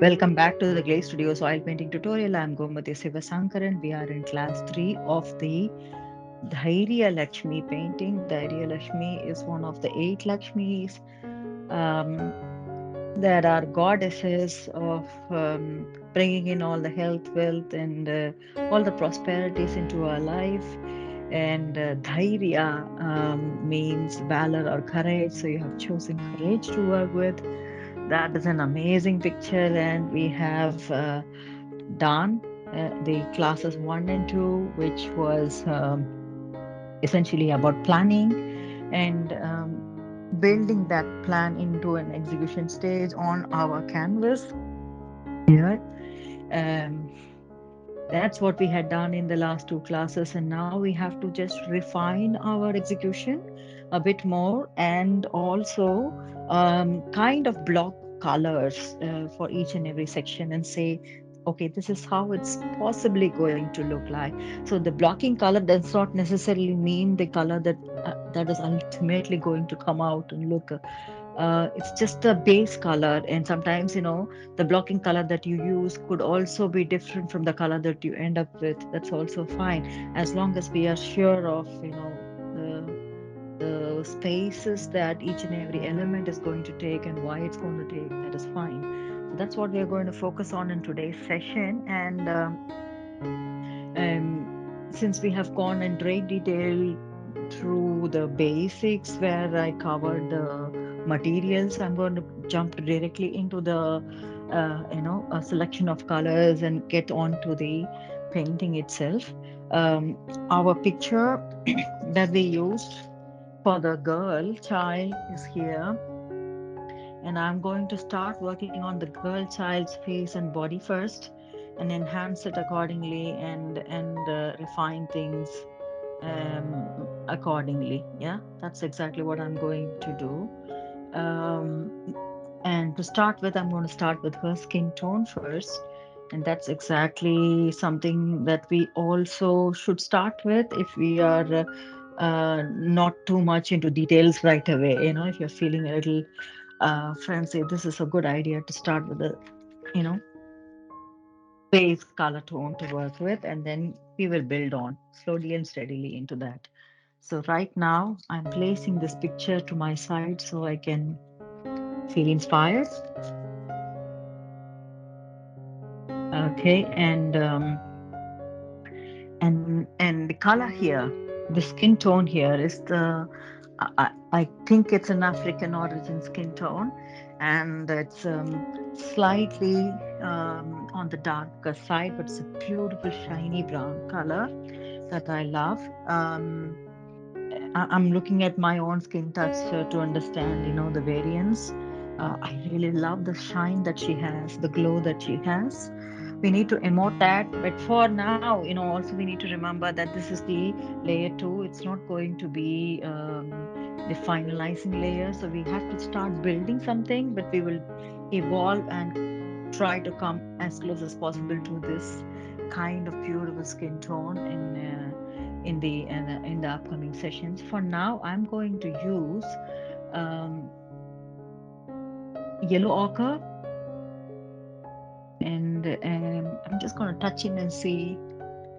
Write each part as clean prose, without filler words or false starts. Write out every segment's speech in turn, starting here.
Welcome back to the GLAC Studios Oil Painting Tutorial. I'm Gomati Sivasankaran. We are in class 3 of the Dhairya Lakshmi painting. Dhairya Lakshmi is one of the 8 Lakshmis. Um, there are goddesses of bringing in all the health, wealth, and all the prosperities into our life. And Dhairya means valor or courage. So you have chosen courage to work with. That is an amazing picture, and we have done the classes 1 and 2, which was essentially about planning and building that plan into an execution stage on our canvas here. Um, that's what we had done in the last 2 classes, and now we have to just refine our execution a bit more and also kind of block colors for each and every section and say, okay, this is how it's possibly going to look like. So the blocking color does not necessarily mean the color that is ultimately going to come out and look. It's just a base color, and sometimes the blocking color that you use could also be different from the color that you end up with. That's also fine, as long as we are sure of the spaces that each and every element is going to take and why it's going to take. That is fine. So that's what we are going to focus on in today's session. And um, since we have gone in great detail through the basics where I covered the materials, I'm going to jump directly into the a selection of colors and get on to the painting itself. Our picture that we used for the girl child is here, and I'm going to start working on the girl child's face and body first, and enhance it accordingly and refine things accordingly. Yeah, that's exactly what I'm going to do. Um, and to start with, I'm going to start with her skin tone first. And that's exactly something that we also should start with if we are not too much into details right away. If you're feeling a little frenzy, this is a good idea to start with a, you know, base color tone to work with, and then we will build on slowly and steadily into that. So right now, I'm placing this picture to my side so I can feel inspired. Okay, and the color here, the skin tone here is I think it's an African origin skin tone, and it's slightly on the darker side, but it's a beautiful shiny brown color that I love. I'm looking at my own skin texture to understand, the variance. I really love the shine that she has, the glow that she has. We need to emote that, but for now, also we need to remember that this is the layer 2. It's not going to be the finalizing layer. So we have to start building something, but we will evolve and try to come as close as possible to this kind of beautiful skin tone in the upcoming sessions. For now, I'm going to use um, yellow ochre, and I'm just going to touch in and see.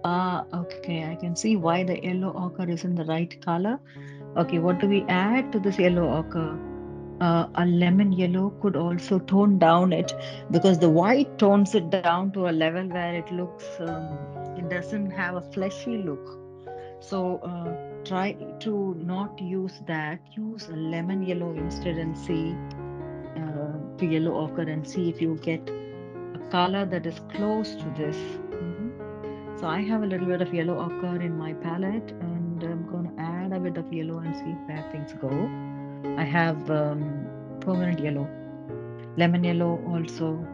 Ah, okay, I can see why the yellow ochre is in the right color. Okay, what do we add to this yellow ochre? A lemon yellow could also tone down it, because the white tones it down to a level where it doesn't have a fleshy look. So try to not use that. Use a lemon yellow instead and see to yellow ochre and see if you get a color that is close to this. So I have a little bit of yellow ochre in my palette, and I'm going to add a bit of yellow and see where things go. I have permanent yellow. Lemon yellow also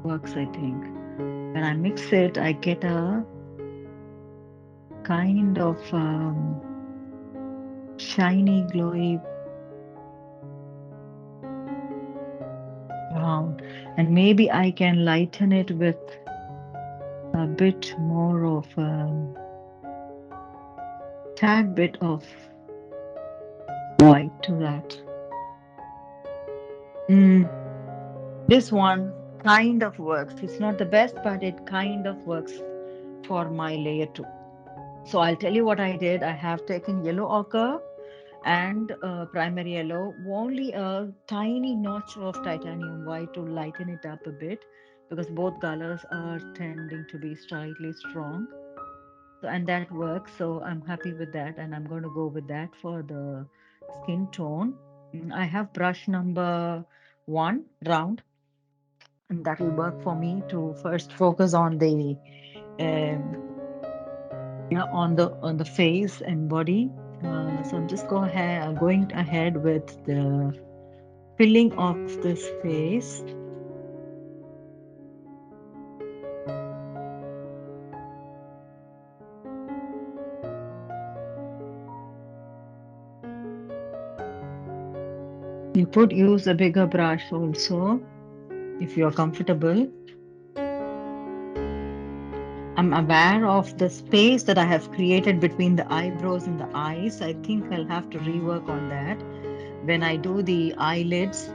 works, I think. When I mix it, I get a kind of shiny, glowy brown. And maybe I can lighten it with a bit more of tad bit of white to that. Mm, this one. kind of works. It's not the best, but it kind of works for my layer two. So I'll tell you what I did. I have taken yellow ochre and primary yellow, only a tiny notch of titanium white to lighten it up a bit because both colors are tending to be slightly strong. So, and that works. So I'm happy with that, and I'm going to go with that for the skin tone. I have brush number one round, and that will work for me to first focus on the um, yeah, on the face and body. So I'm just going ahead with the filling of this face. You could use a bigger brush also if you're comfortable. I'm aware of the space that I have created between the eyebrows and the eyes. I think I'll have to rework on that. When I do the eyelids,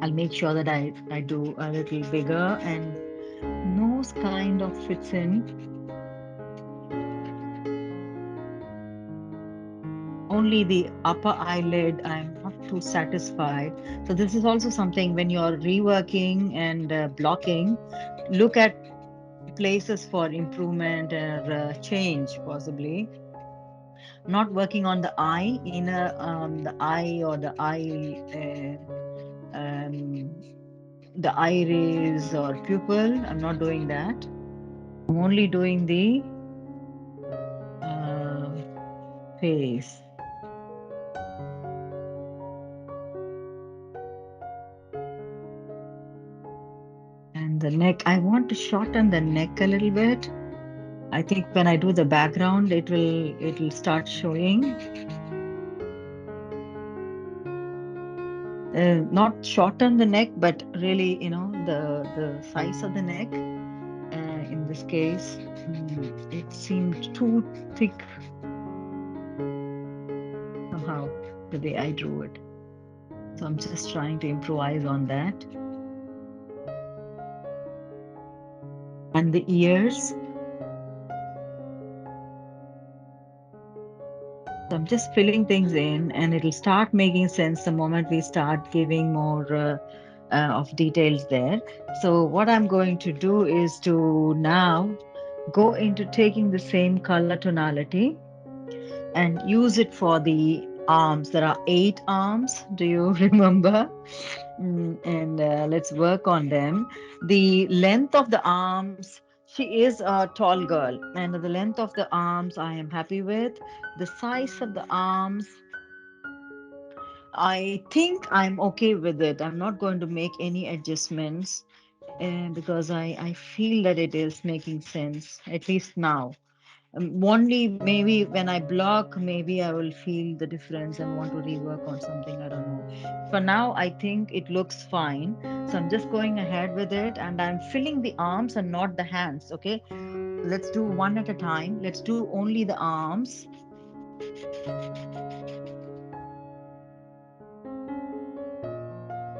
I'll make sure that I do a little bigger, and nose kind of fits in. Only the upper eyelid, I'm not too satisfied. So this is also something when you're reworking and blocking, look at places for improvement or change possibly. Not working on the eye, inner the eye or um, the iris or pupil. I'm not doing that. I'm only doing the uh, face. And the neck, I want to shorten the neck a little bit. I think when I do the background, it'll start showing. Not shorten the neck, but really, the size of the neck. In this case, it seemed too thick somehow the way I drew it. So I'm just trying to improvise on that. And the ears. So I'm just filling things in, and it'll start making sense the moment we start giving more of details there. So what I'm going to do is to now go into taking the same color tonality and use it for the arms. There are 8 arms. Do you remember? And let's work on them. The length of the arms, she is a tall girl, and the length of the arms I am happy with. The size of the arms, I think I'm okay with it. I'm not going to make any adjustments because I feel that it is making sense, at least now. Only maybe when I block, maybe I will feel the difference and want to rework on something. I don't know. For now, I think it looks fine. So I'm just going ahead with it, and I'm filling the arms and not the hands. Okay. Let's do one at a time. Let's do only the arms.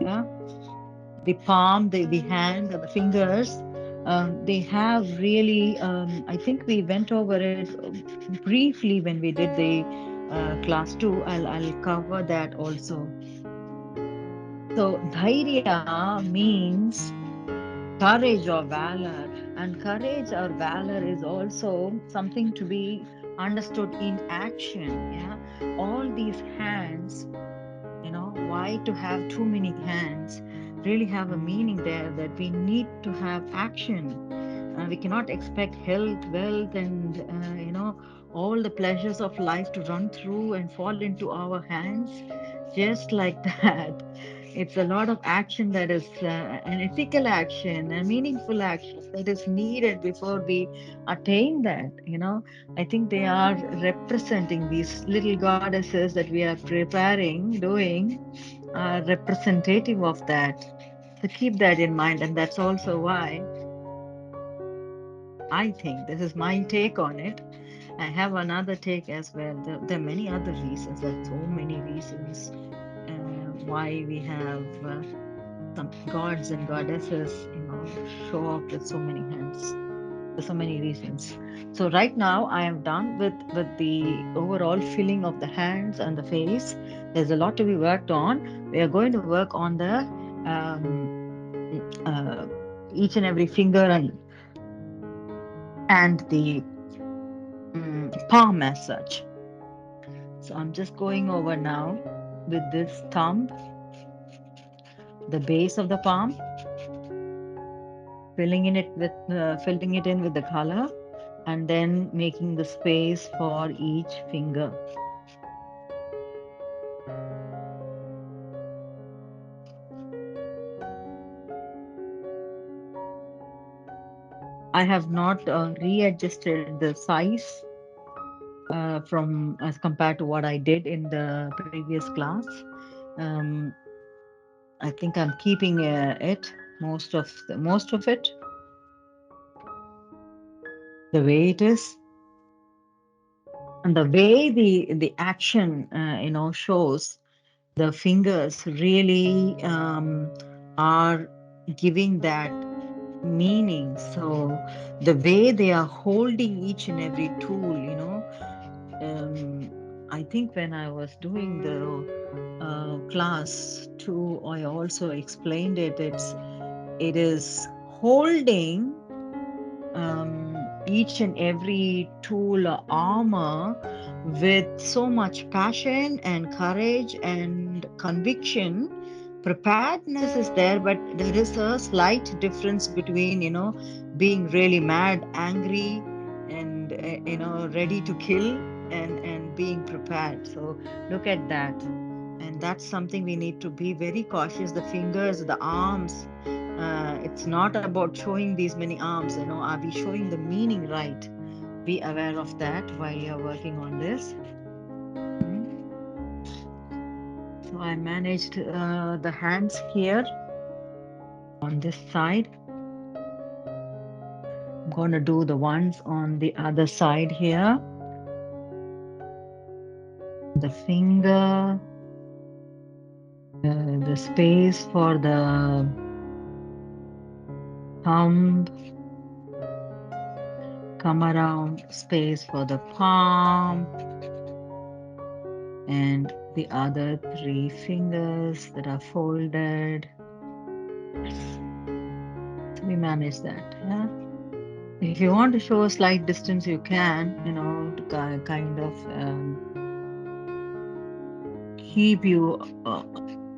Yeah. The palm, the hand, the fingers. They have really, I think we went over it briefly when we did the class two. I'll cover that also. So, Dhairya means courage or valor, and courage or valor is also something to be understood in action. Yeah, all these hands, why to have too many hands, really have a meaning there that we need to have action. We cannot expect health, wealth, and all the pleasures of life to run through and fall into our hands just like that. It's a lot of action that is an ethical action, a meaningful action that is needed before we attain that. I think they are representing these little goddesses that we are preparing, doing, are representative of that. So keep that in mind, and that's also why I think this is my take on it. I have another take as well. There are many other reasons. There are so many reasons why we have some gods and goddesses, show up with so many hands. For so many reasons. So right now I am done with the overall filling of the hands and the face. There's a lot to be worked on. We are going to work on the um, uh, each and every finger and the palm as such. So I'm just going over now with this thumb, the base of the palm, filling it in with the color, and then making the space for each finger. I have not readjusted the size from as compared to what I did in the previous class. Um, I think I'm keeping it most of it the way it is, and the way the action shows the fingers really are giving that meaning. So the way they are holding each and every tool, I think when I was doing the class 2, I also explained it. It is holding each and every tool or armor with so much passion and courage and conviction. Preparedness is there, but there is a slight difference between, being really mad, angry, and, ready to kill, and being prepared. So look at that. And that's something we need to be very cautious. The fingers, the arms, it's not about showing these many arms, are we showing the meaning right? Be aware of that while you're working on this. So I managed the hands here on this side. I'm going to do the ones on the other side here. The finger, the space for the thumb, come around, space for the palm, and the other 3 fingers that are folded. So we manage that. Yeah? If you want to show a slight distance, you can, to kind of keep you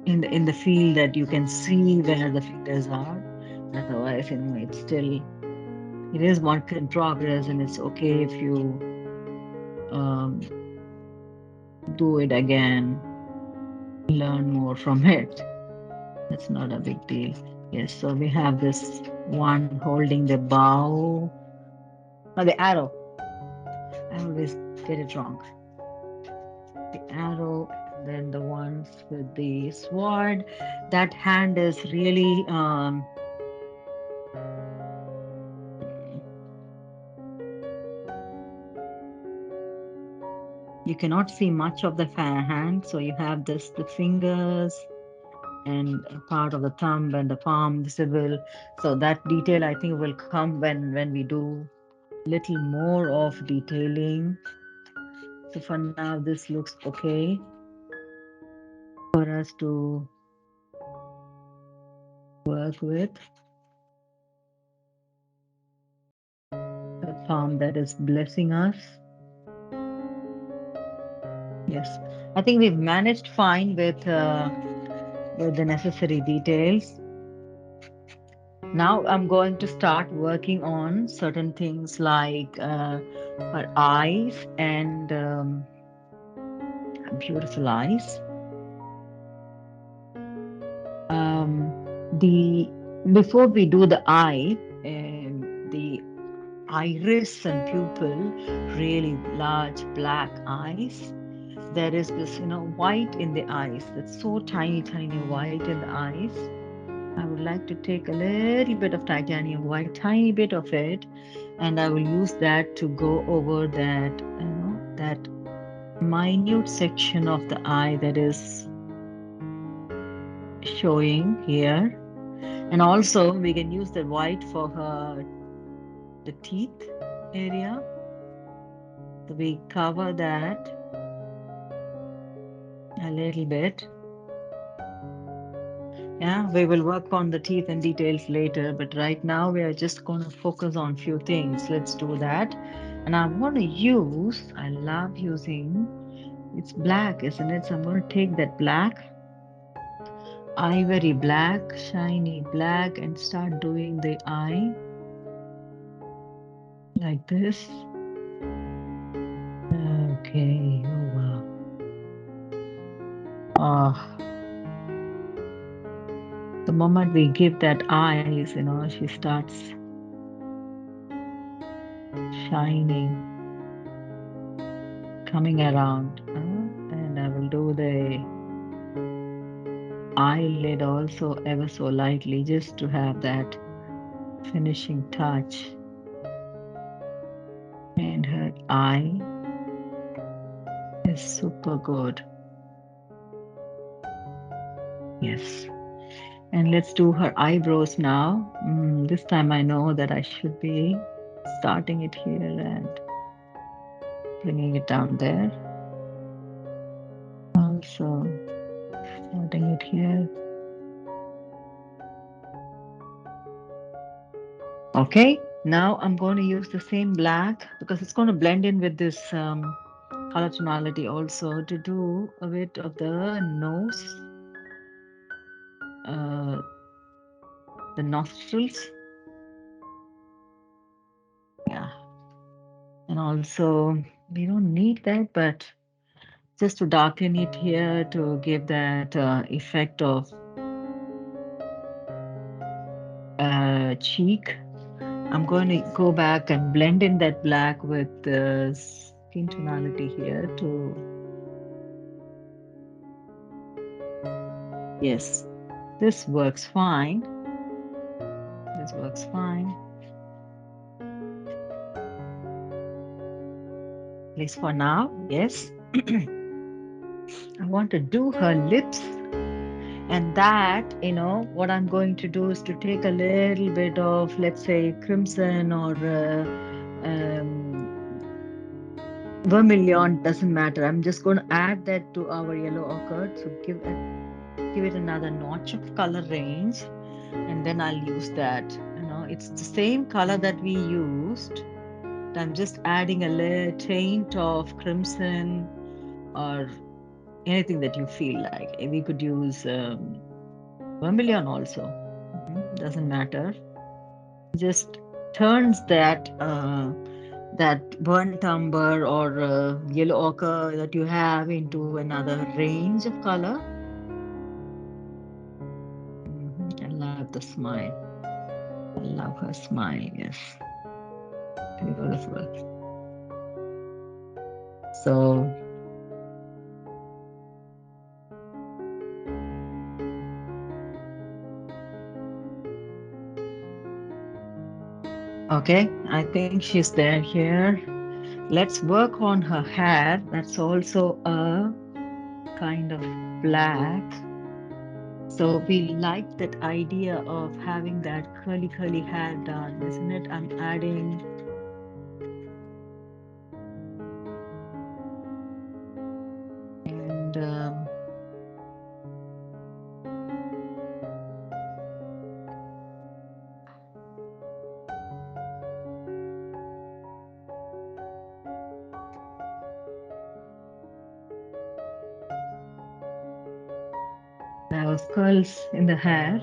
in the field that you can see where the fingers are. Otherwise, it is work in progress, and it's okay if you um, do it again, learn more from it. That's not a big deal. Yes, so we have this one holding the bow, or the arrow. I always get it wrong. The arrow, and then the ones with the sword. That hand is really you cannot see much of the hand, so you have the fingers and a part of the thumb and the palm visible. So that detail I think will come when we do little more of detailing. So for now, this looks okay for us to work with. The palm that is blessing us. Yes, I think we've managed fine with the necessary details. Now I'm going to start working on certain things like her eyes and beautiful eyes. The Before we do the eye, the iris and pupil, really large black eyes. There is this, white in the eyes. That's so tiny, tiny white in the eyes. I would like to take a little bit of titanium white, tiny bit of it, and I will use that to go over that, that minute section of the eye that is showing here. And also we can use the white for her the teeth area. So we cover that a little bit. Yeah, we will work on the teeth and details later, but right now we are just going to focus on few things. Let's do that. And I want to use, I love using, it's black, isn't it? So I'm going to take that black, ivory black, shiny black, and start doing the eye like this. Okay, oh wow. Oh, the moment we give that eyes, she starts shining, coming around. And I will do the eyelid also ever so lightly just to have that finishing touch. And her eye is super good. Yes. And let's do her eyebrows now. This time I know that I should be starting it here and bringing it down there. Also starting it here. Okay, now I'm going to use the same black because it's going to blend in with this color tonality also to do a bit of the nose, uh, the nostrils. Yeah, and also we don't need that, but just to darken it here to give that effect of cheek. I'm going to go back and blend in that black with the skin tonality here to, yes, this works fine. This works fine, at least for now, yes. I want to do her lips, and that, what I'm going to do is to take a little bit of, let's say, crimson or um, vermilion, doesn't matter. I'm just going to add that to our yellow ochre. So give it another notch of color range, and then I'll use that. It's the same color that we used. I'm just adding a little taint of crimson or anything that you feel like. We could use vermilion also. Doesn't matter. Just turns that burnt umber or yellow ochre that you have into another range of color. I love the smile. I love her smile. Yes, beautiful. So, okay, I think she's there here. Let's work on her hair. That's also a kind of black. So we like that idea of having that curly hair done, isn't it? I'm adding and those curls in the hair.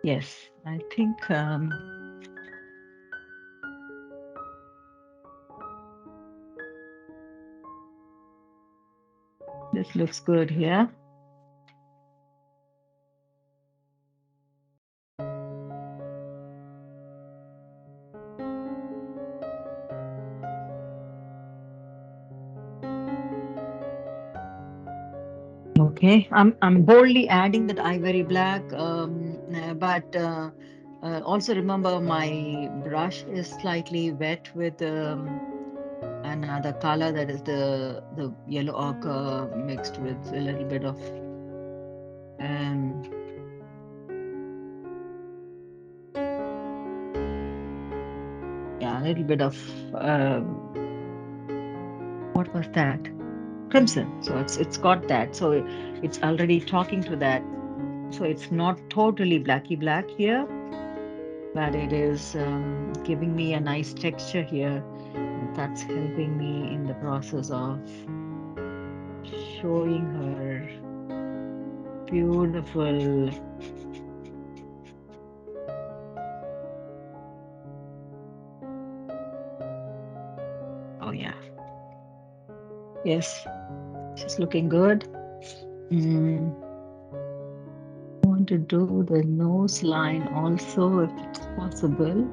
Yes, I think this looks good here. Okay, I'm boldly adding that ivory black. But also remember my brush is slightly wet with another color, that is the yellow ochre mixed with a little bit of um yeah, a little bit of what was that? Crimson. So it's got that. So it's already talking to that. So it's not totally blacky black here, but it is giving me a nice texture here. And that's helping me in the process of showing her beautiful. Oh, yeah. Yes, she's looking good. Mm, want to do the nose line also if it's possible.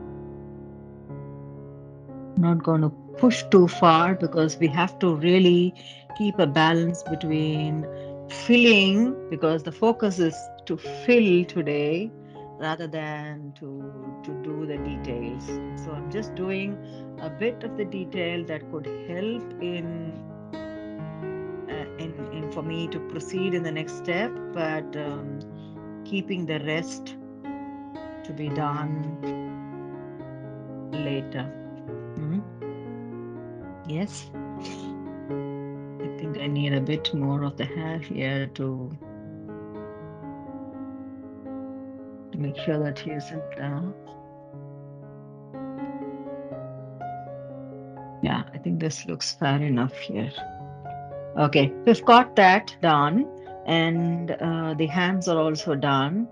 Not going to push too far because we have to really keep a balance between filling, because the focus is to fill today rather than to do the details. So I'm just doing a bit of the detail that could help in for me to proceed in the next step, but keeping the rest to be done later. Mhm. Yes. I think I need a bit more of the hair here to make sure that he isn't. Yeah, I think this looks fair enough here. Okay, we've got that done, and the hands are also done.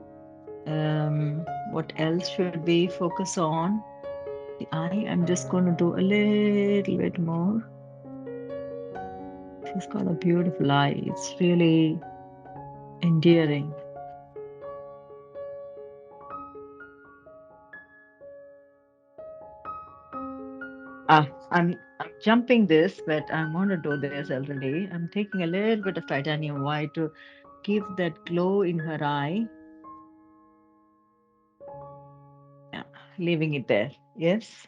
What else should we focus on? The eye, I'm just going to do a little bit more. She's got a beautiful eye. It's really endearing. I'm jumping this, but I want to do this already. I'm taking a little bit of titanium white to give that glow in her eye. Yeah, leaving it there. Yes.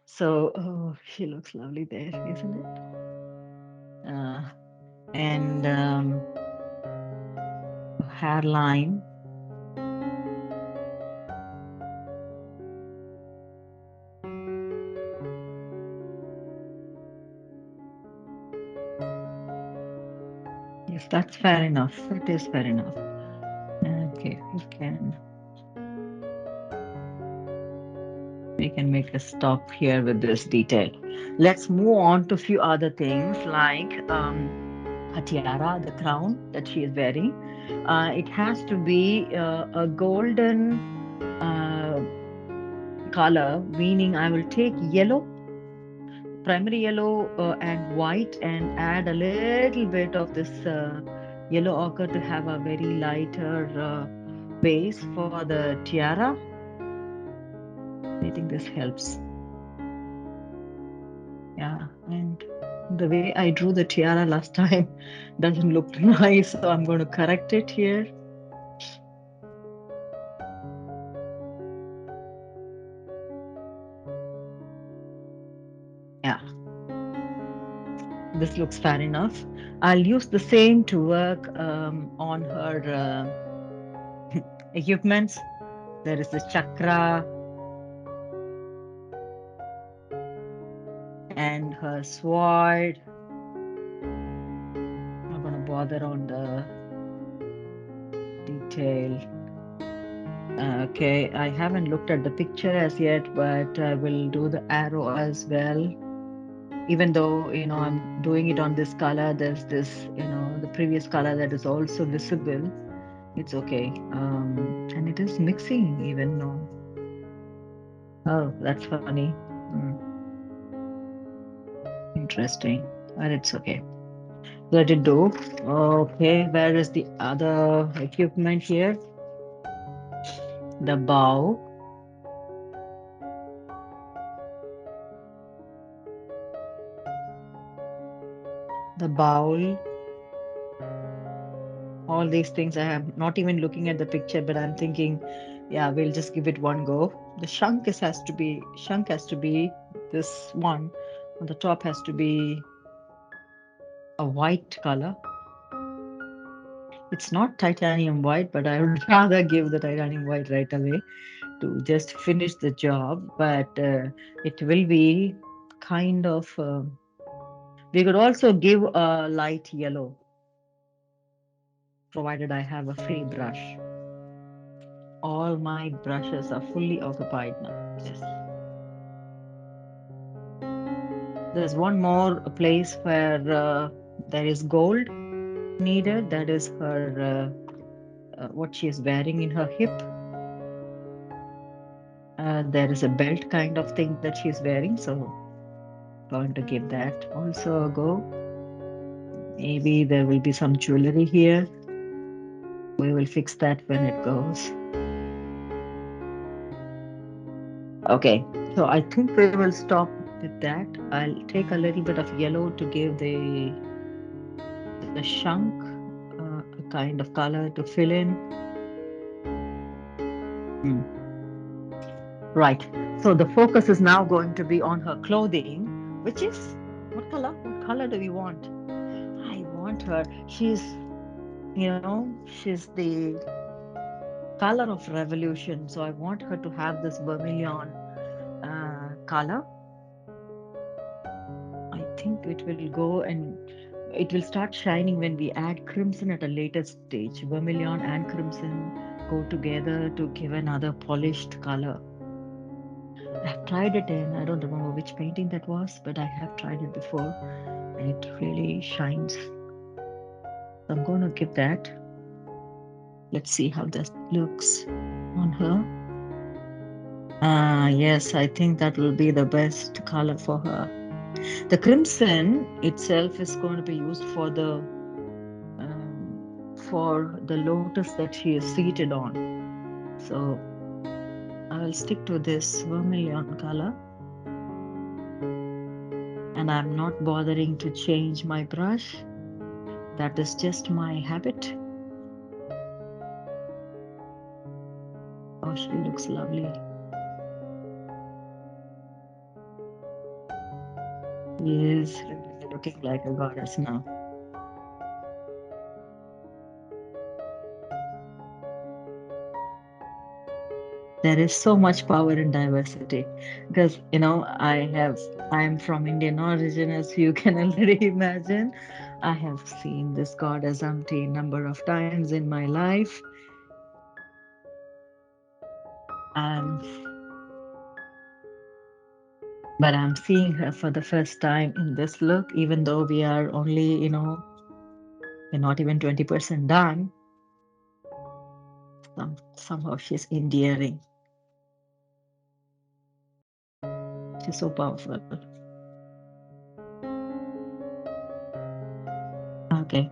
So, oh, she looks lovely there, isn't it? Uh, and hairline. Yes, that's fair enough. That is fair enough. Okay, we can make a stop here with this detail. Let's move on to a few other things like a tiara, the crown that she is wearing. It has to be a golden uh, color, meaning I will take yellow, primary yellow and white, and add a little bit of this yellow ochre to have a very lighter base for the tiara. I think this helps. Yeah, and the way I drew the tiara last time doesn't look nice, so I'm going to correct it here. Yeah, this looks fair enough. I'll use the same to work on her equipments. There is this chakra and her sword. I'm not going to bother on the detail. Okay, I haven't looked at the picture as yet, but I will do the arrow as well. Even though, I'm doing it on this color, there's this, the previous color that is also visible. It's okay. And it is mixing even now. Oh, that's funny. Hmm, interesting. But it's okay. Let it do. Okay, where is the other equipment here? The bow. The bowl. All these things I am not even looking at the picture, but I'm thinking Yeah, we'll just give it one go. The shank has to be this one. On the top has to be a white color. It's not titanium white, but I would rather give the titanium white right away to just finish the job. But it will be kind of. We could also give a light yellow, provided I have a free brush. All my brushes are fully occupied now. Yes. There's one more place where there is gold needed. That is her what she is wearing in her hip. There is a belt kind of thing that she's wearing, so going to give that also a go. Maybe there will be some jewelry here. We will fix that when it goes. Okay, so I think we will stop with that. I'll take a little bit of yellow to give the shank a kind of color to fill in. Hmm. Right. So the focus is now going to be on her clothing, which is what color? What color do we want? I want her. She's the color of revolution. So I want her to have this vermilion color. I think it will go and it will start shining when we add crimson at a later stage. Vermilion and crimson go together to give another polished color. I've tried it in, I don't remember which painting that was, but I have tried it before and it really shines. So I'm going to give that. Let's see how this looks on her. Yes, I think that will be the best color for her. The crimson itself is going to be used for the lotus that she is seated on. So I will stick to this vermilion color. And I'm not bothering to change my brush. That is just my habit. Oh, she looks lovely. She is really looking like a goddess now. There is so much power in diversity because, I'm from Indian origin, as you can already imagine. I have seen this goddess umpteen number of times in my life. Um, but I'm seeing her for the first time in this look, even though we are only, we're not even 20% done. Somehow she's endearing. She's so powerful. Okay.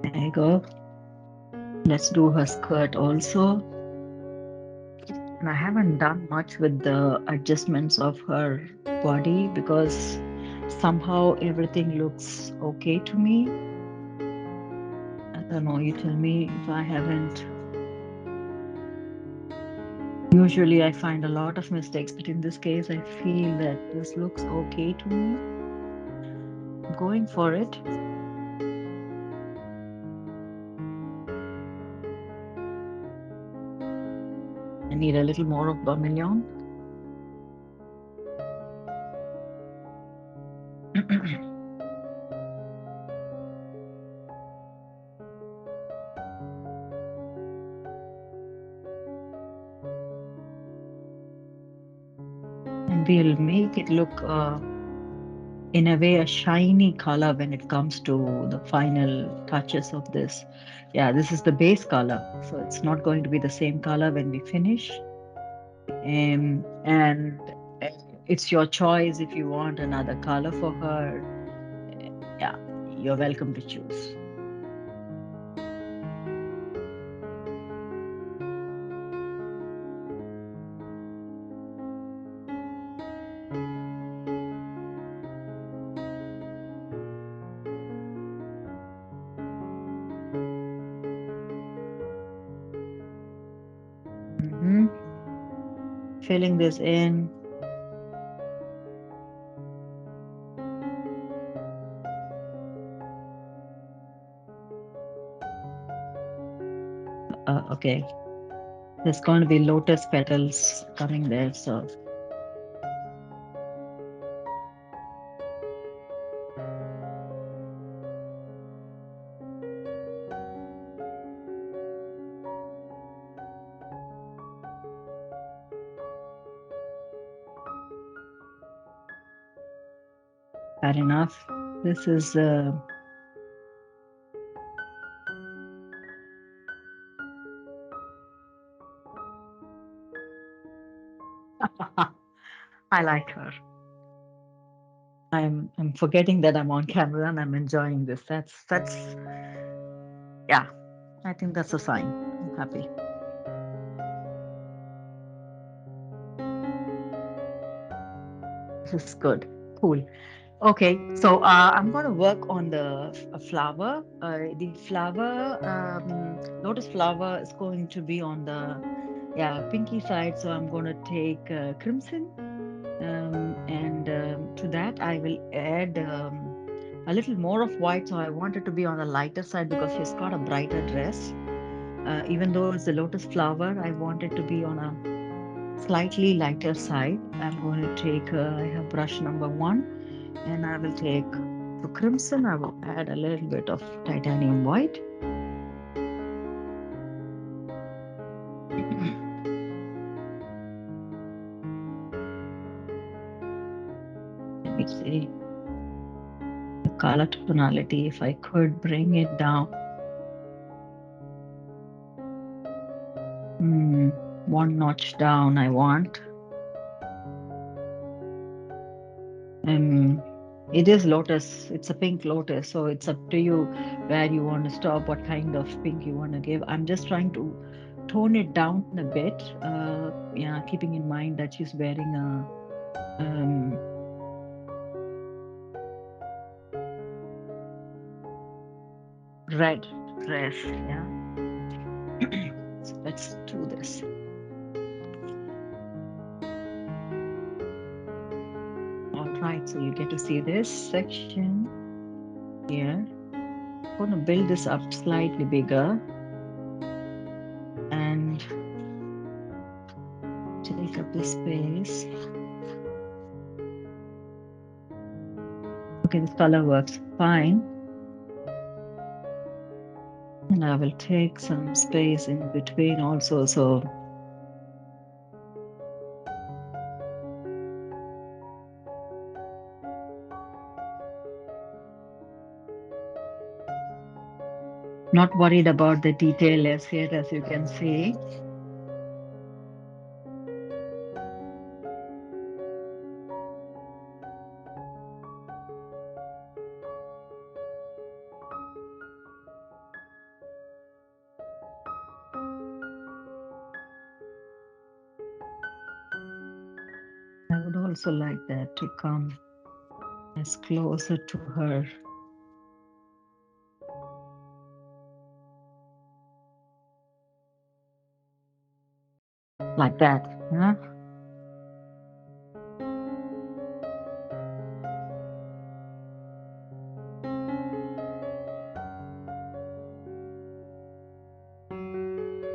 There you go. Let's do her skirt also. And I haven't done much with the adjustments of her body because somehow everything looks okay to me. I don't know, you tell me if I haven't. Usually I find a lot of mistakes, but in this case, I feel that this looks okay to me. I'm going for it. I need a little more of vermilion. And we'll make it look in a way a shiny color when it comes to the final touches of this. Yeah, this is the base color, so it's not going to be the same color when we finish. And it's your choice if you want another color for her. Yeah, you're welcome to choose. Filling this in. Okay, there's going to be lotus petals coming there. So fair enough. This is I like her. I'm forgetting that I'm on camera and I'm enjoying this. That's yeah, I think that's a sign. I'm happy. This is good. Cool. Okay, so I'm going to work on the flower. The flower, lotus flower is going to be on the pinky side. So I'm going to take crimson, and to that I will add a little more of white. So I want it to be on the lighter side because she's got a brighter dress. Even though it's the lotus flower, I want it to be on a slightly lighter side. I'm going to take, I have brush number 1, and I will take the crimson. I will add a little bit of titanium white. Let me see the color tonality, if I could bring it down. One notch down, I want. It is lotus. It's a pink lotus, so it's up to you where you want to stop, what kind of pink you want to give. I'm just trying to tone it down a bit. Keeping in mind that she's wearing a red dress. Yeah. So let's do this. All right, so you get to see this section here. I'm going to build this up slightly bigger and take up the space. Okay, this color works fine. And I will take some space in between also. So not worried about the detail as yet, as you can see. I would also like that to come as closer to her. Like that, huh?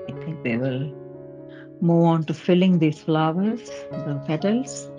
I think we will move on to filling these flowers, the petals.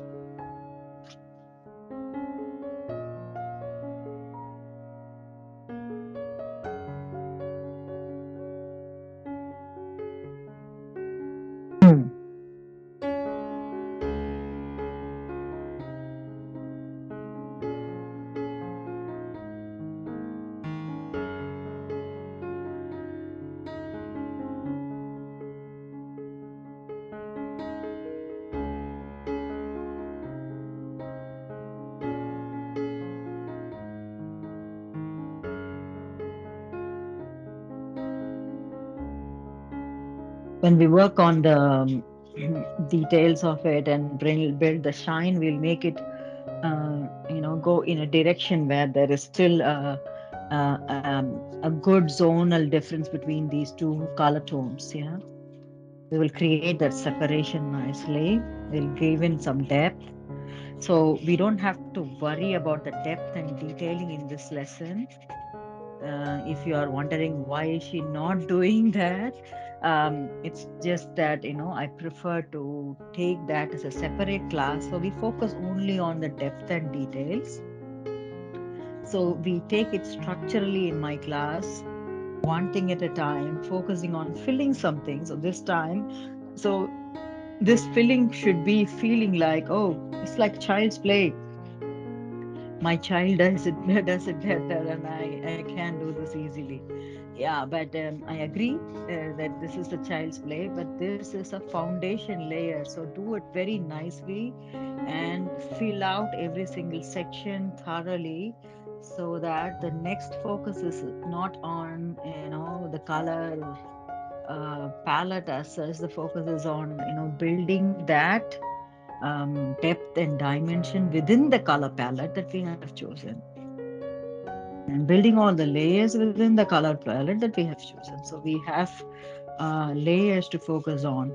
When we work on the details of it and build the shine, we'll make it, go in a direction where there is still a good zonal difference between these two color tones. Yeah, we will create that separation nicely. We'll give in some depth. So we don't have to worry about the depth and detailing in this lesson. If you are wondering why is she not doing that, it's just that I prefer to take that as a separate class. So we focus only on the depth and details. So we take it structurally in my class, one thing at a time, focusing on filling something. So this time, so this filling should be feeling like, oh, it's like child's play. My child does it does it better, and I can do this easily. Yeah, but I agree that this is a child's play, but this is a foundation layer, so do it very nicely and fill out every single section thoroughly, so that the next focus is not on the color palette as such. The focus is on building that depth and dimension within the color palette that we have chosen, and building all the layers within the color palette that we have chosen. So we have layers to focus on.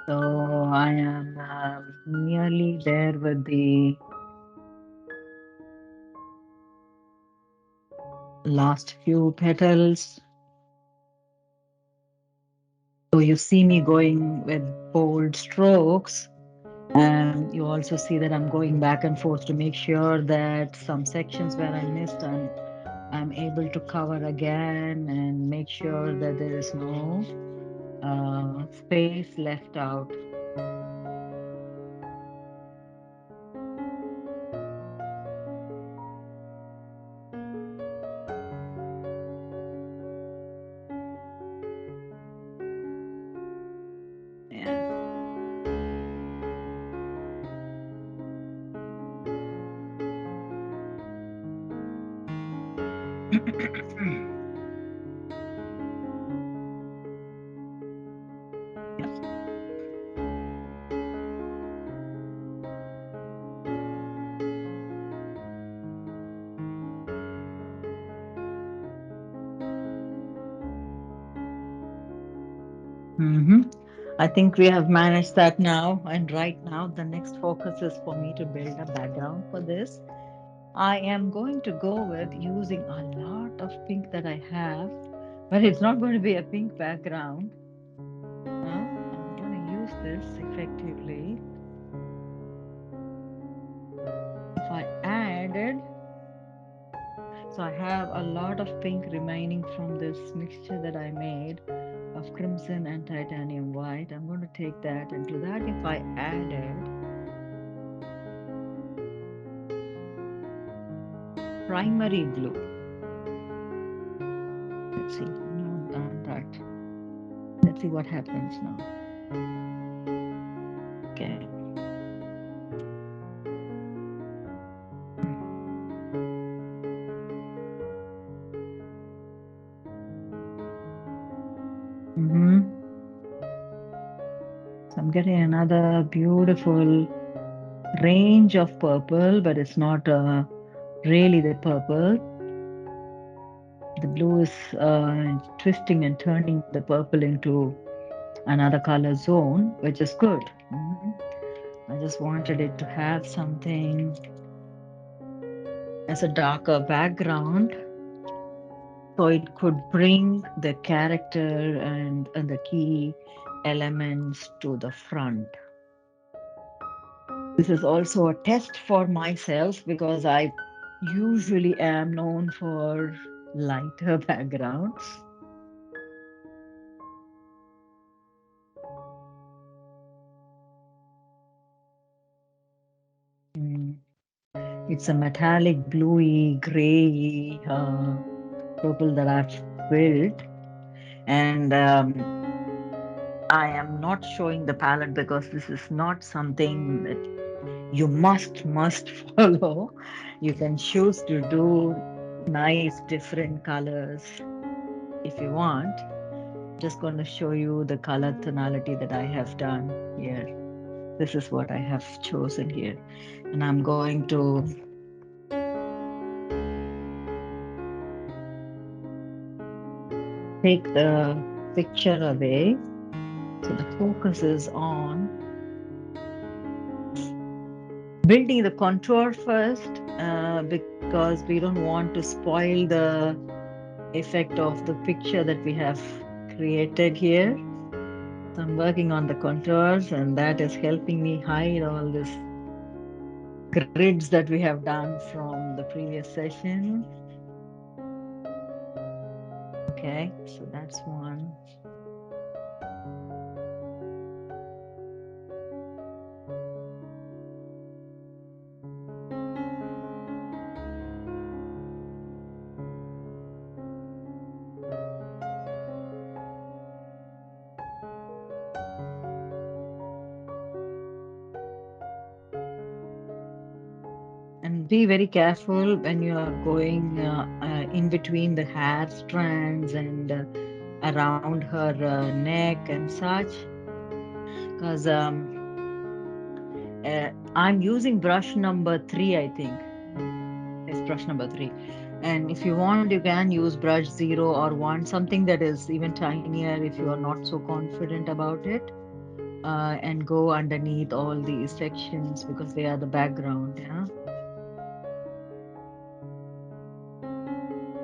So I am nearly there with the last few petals. So you see me going with bold strokes. You also see that I'm going back and forth to make sure that some sections where I missed, I'm able to cover again and make sure that there is no space left out. Yeah. Yeah. hmm I think we have managed that now. And right now, the next focus is for me to build a background for this. I am going to go with using a lot of pink that I have, but it's not going to be a pink background. I'm going to use this effectively. If I added, so I have a lot of pink remaining from this mixture that I made of crimson and titanium white. I'm going to take that, and to that, if I added primary blue, let's see, now I've done that. Let's see what happens now. Okay. Mm-hmm. So I'm getting another beautiful range of purple, but it's not really the purple. The blue is twisting and turning the purple into another color zone, which is good. I just wanted it to have something as a darker background, so it could bring the character and the key elements to the front. This is also a test for myself because I usually am known for lighter backgrounds. Mm, It's a metallic bluey, gray purple that I've built. And I am not showing the palette because this is not something that you must follow. You can choose to do nice different colors if you want. Just going to show you the color tonality that I have done here. This is what I have chosen here. And I'm going to take the picture away. So the focus is on building the contour first, because we don't want to spoil the effect of the picture that we have created here. So I'm working on the contours, and that is helping me hide all these grids that we have done from the previous session. Okay, so that's one. And be very careful when you are going in between the hair strands and around her neck and such, because I'm using brush number 3, I think. It's brush number 3. And if you want, you can use brush 0 or 1, something that is even tinier if you are not so confident about it, and go underneath all these sections because they are the background. Yeah.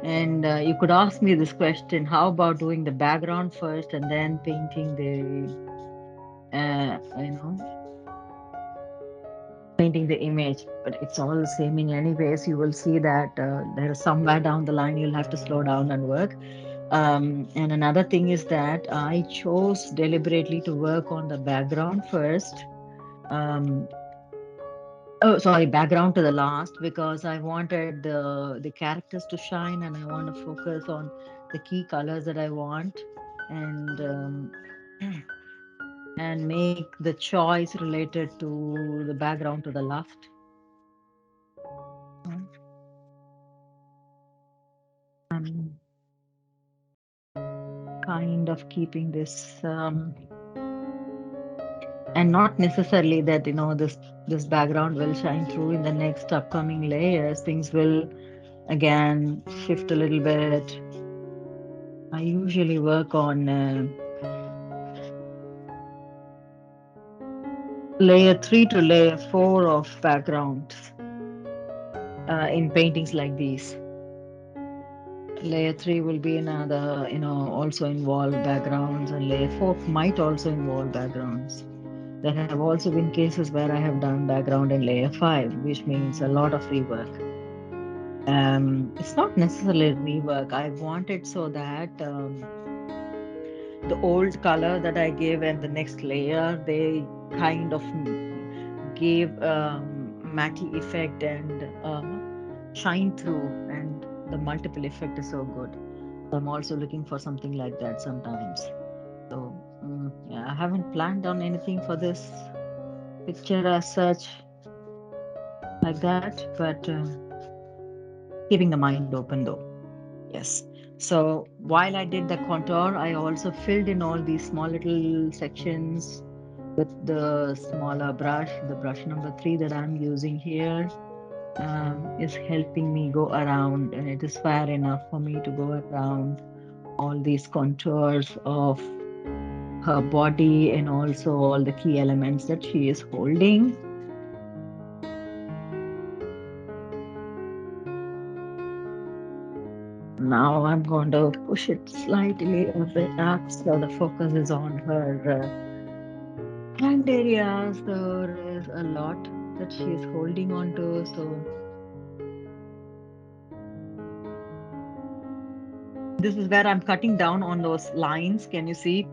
And you could ask me this question: how about doing the background first and then painting you know, painting the image? But it's all the same in any ways. You will see that there is somewhere down the line you'll have to slow down and work. And another thing is that I chose deliberately to work on the background first. Um, oh, sorry, background to the last, because I wanted the characters to shine, and I want to focus on the key colors that I want, and and make the choice related to the background to the left. I'm kind of keeping this, and not necessarily that this background will shine through in the next upcoming layers. Things will again shift a little bit. I usually work on layer 3 to layer 4 of backgrounds in paintings like these. Layer 3 will be another, also involve backgrounds, and layer 4 might also involve backgrounds. There have also been cases where I have done background in layer 5, which means a lot of rework. It's not necessarily rework. I want it so that the old color that I gave and the next layer, they kind of gave matte effect and shine through, and the multiple effect is so good. So I'm also looking for something like that sometimes. So yeah, I haven't planned on anything for this picture as such like that, but keeping the mind open though. Yes. So while I did the contour, I also filled in all these small little sections with the smaller brush. The brush number 3 that I'm using here is helping me go around, and it is fair enough for me to go around all these contours of her body and also all the key elements that she is holding. Now I'm going to push it slightly a bit up so the focus is on her hand areas. There is a lot that she is holding on to. So this is where I'm cutting down on those lines. Can you see?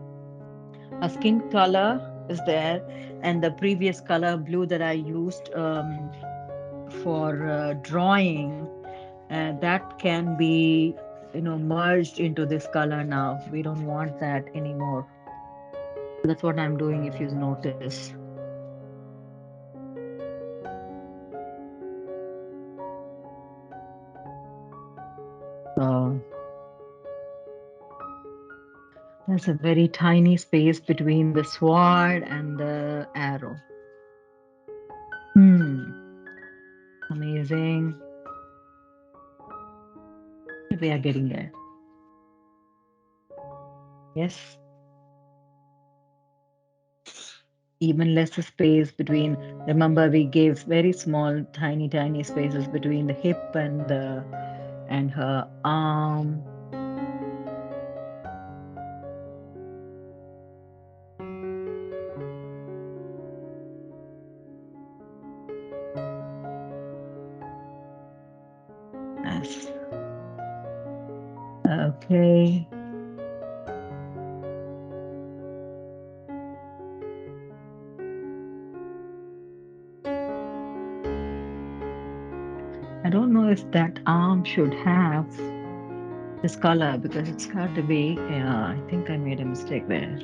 Her skin color is there, and the previous color blue that I used for drawing, that can be merged into this color now. We don't want that anymore. That's what I'm doing, if you notice. So there's a very tiny space between the sword and the arrow. Hmm, amazing. We are getting there. Yes. Even less space between. Remember, we gave very small, tiny spaces between the hip and her arm. Yes. Okay. I don't know if that arm should have this color because it's got to be. Yeah, I think I made a mistake there.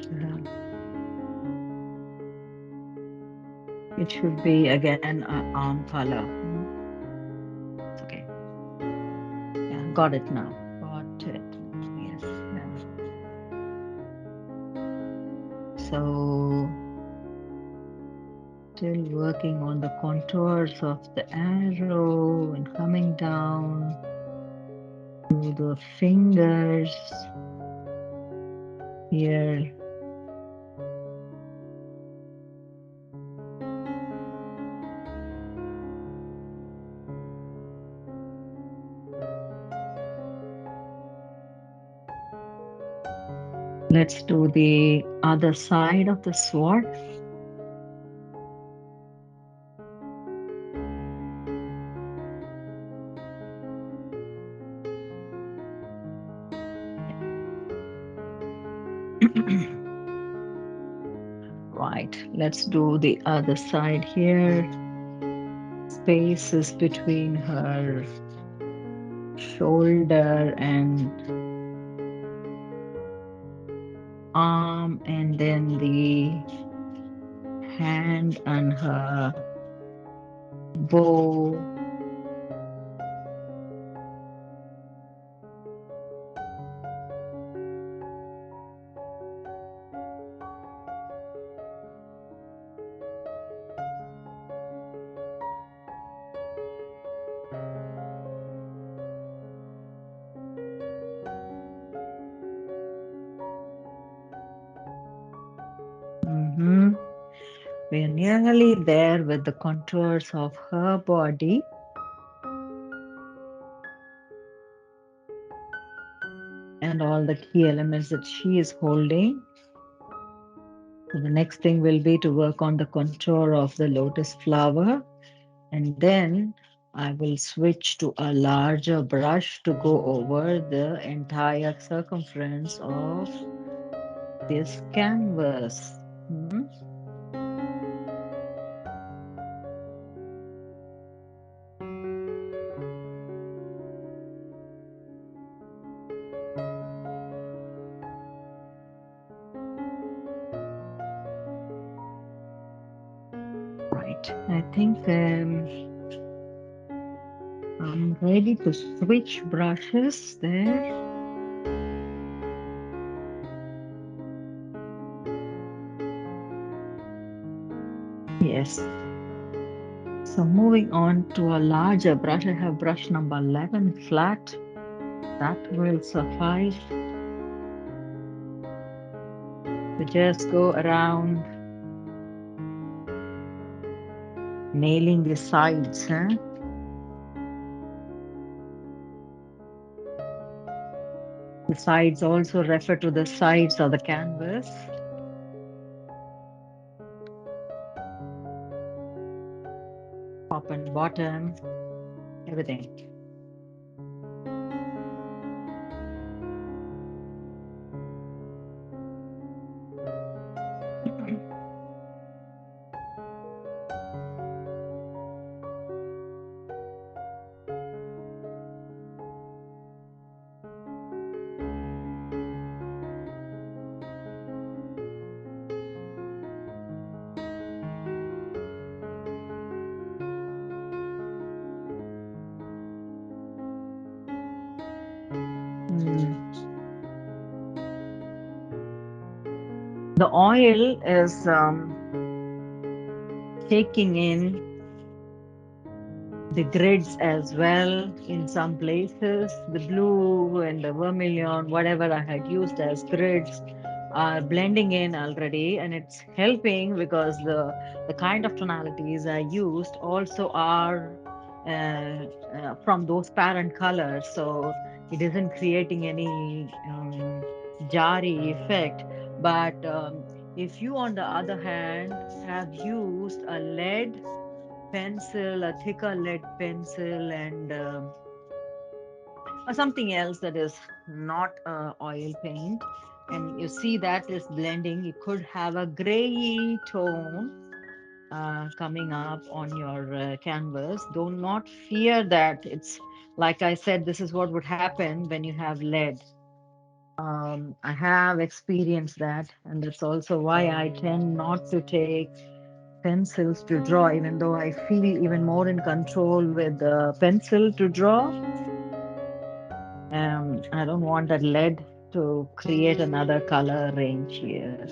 It should be again arm color. It's okay. Yeah, got it now. Got it. Yes. Yeah. So still working on the contours of the arrow and coming down to the fingers here. Let's do the other side of the sword. Right, let's do the other side here. Spaces between her shoulder and arm, and then the hand and her bow. We are nearly there with the contours of her body. And all the key elements that she is holding. So the next thing will be to work on the contour of the lotus flower. And then I will switch to a larger brush to go over the entire circumference of this canvas. Right. I think I'm ready to switch brushes there. Yes. So moving on to a larger brush, I have brush number 11 flat. That will suffice to just go around nailing the sides. The sides also refer to the sides of the canvas. Top and bottom, everything. The oil is taking in the grids as well in some places. The blue and the vermilion, whatever I had used as grids, are blending in already, and it's helping because the kind of tonalities I used also are from those parent colors, so it isn't creating any jarry effect. But if you, on the other hand, have used a lead pencil, a thicker lead pencil, and or something else that is not oil paint, and you see that is blending, you could have a gray tone coming up on your canvas. Do not fear that. It's like I said, this is what would happen when you have lead. I have experienced that, and that's also why I tend not to take pencils to draw, even though I feel even more in control with the pencil to draw. I don't want that lead to create another color range here.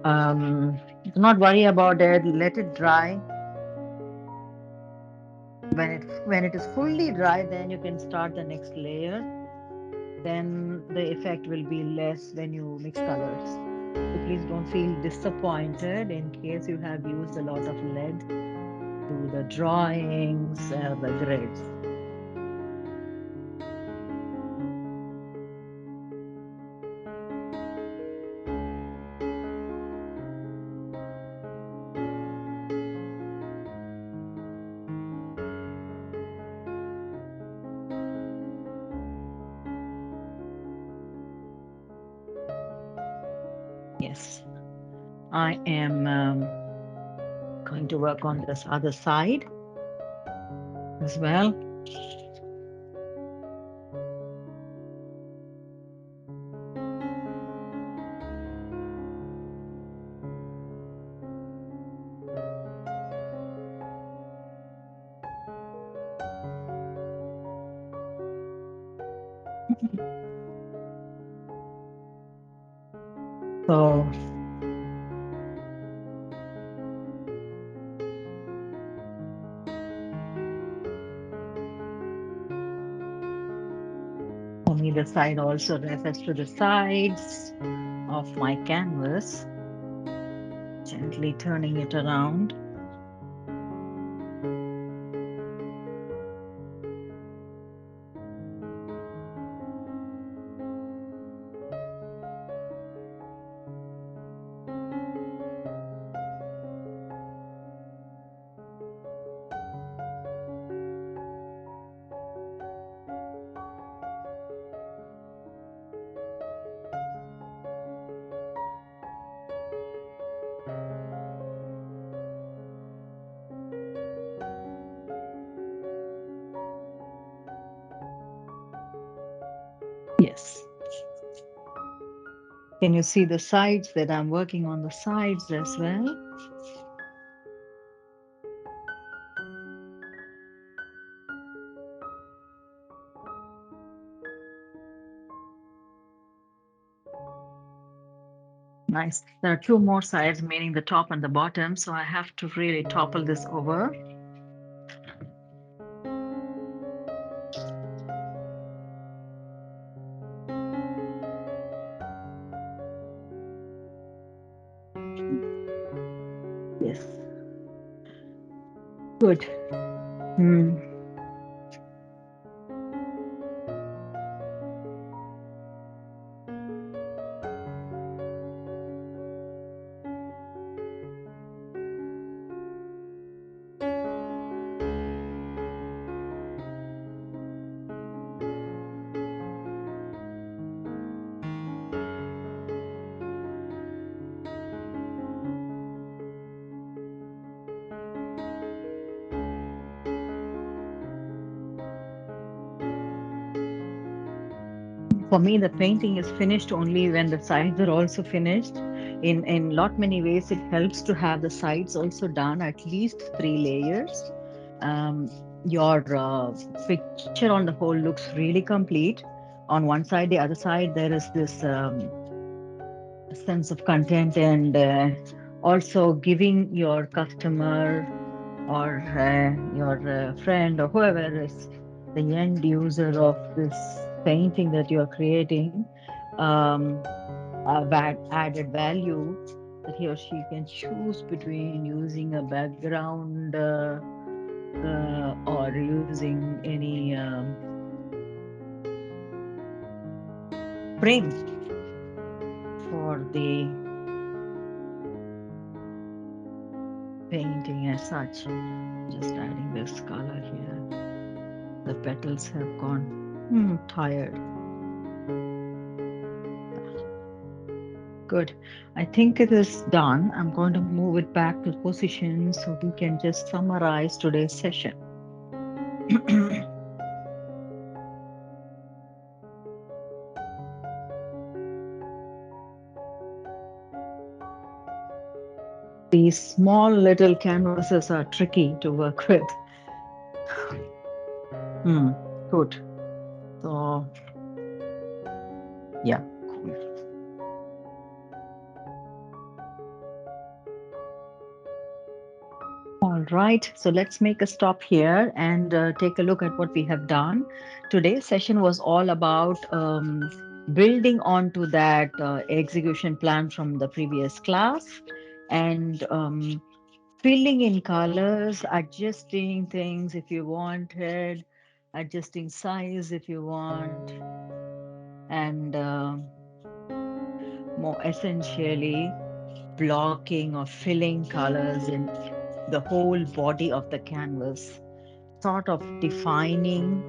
Do not worry about it. Let it dry. When it is fully dry, then you can start the next layer. Then the effect will be less when you mix colors. So please don't feel disappointed in case you have used a lot of lead to the drawings or the grids. Yes, I am going to work on this other side as well. So for me, the side also refers to the sides of my canvas, gently turning it around. Yes. Can you see the sides that I'm working on the sides as well? Nice. There are two more sides, meaning the top and the bottom. So I have to really topple this over. Yes. Good. Hmm. For me, the painting is finished only when the sides are also finished. In lot many ways, it helps to have the sides also done, at least 3 layers. Um, your picture on the whole looks really complete. On one side, the other side, there is this sense of content and Also giving your customer or your friend or whoever is the end user of this painting that you're creating um, added value that he or she can choose between using a background or using any frame for the painting as such. Just adding this color here. The petals have gone tired. Good. I think it is done. I'm going to move it back to position so we can just summarize today's session. These small little canvases are tricky to work with. Good. So, yeah, cool. All right, so let's make a stop here and take a look at what we have done. Today's session was all about building onto that execution plan from the previous class and filling in colors, adjusting things if you wanted, adjusting size if you want, and more essentially, blocking or filling colors in the whole body of the canvas, sort of defining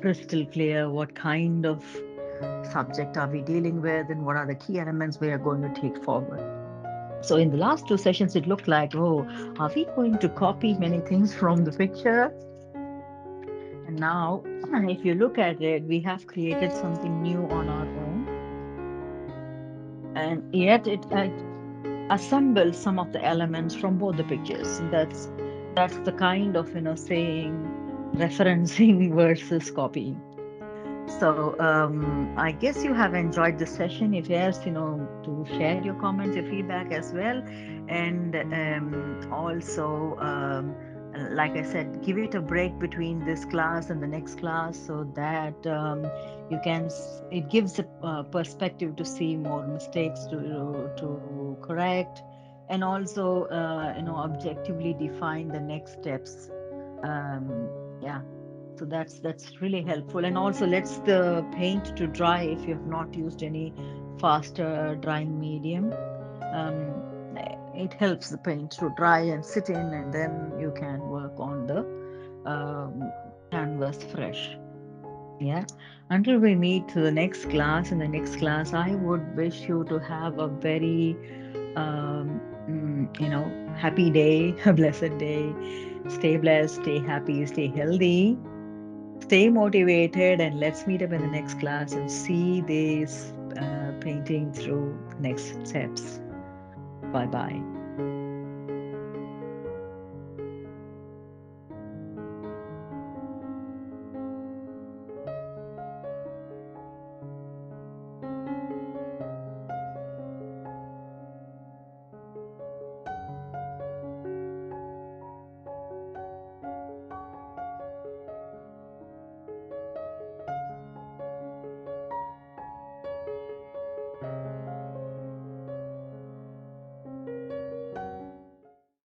crystal clear what kind of subject are we dealing with and what are the key elements we are going to take forward. So in the last two sessions, it looked like, oh, are we going to copy many things from the picture? And now, if you look at it, we have created something new on our own. And yet it assembles some of the elements from both the pictures. And that's the kind of, saying, referencing versus copying. So I guess you have enjoyed this session. If yes, to share your comments, your feedback as well. And also, like I said, give it a break between this class and the next class so that it gives a perspective to see more mistakes to correct, and also, objectively define the next steps. Yeah, so that's really helpful. And also lets the paint to dry if you have not used any faster drying medium. It helps the paint to dry and sit in, and then you can work on the um, canvas fresh. Yeah. Until we meet to the next class, in the next class, I would wish you to have a very happy day, a blessed day. Stay blessed, stay happy, stay healthy. Stay motivated, and let's meet up in the next class and see this painting through the next steps. Bye bye.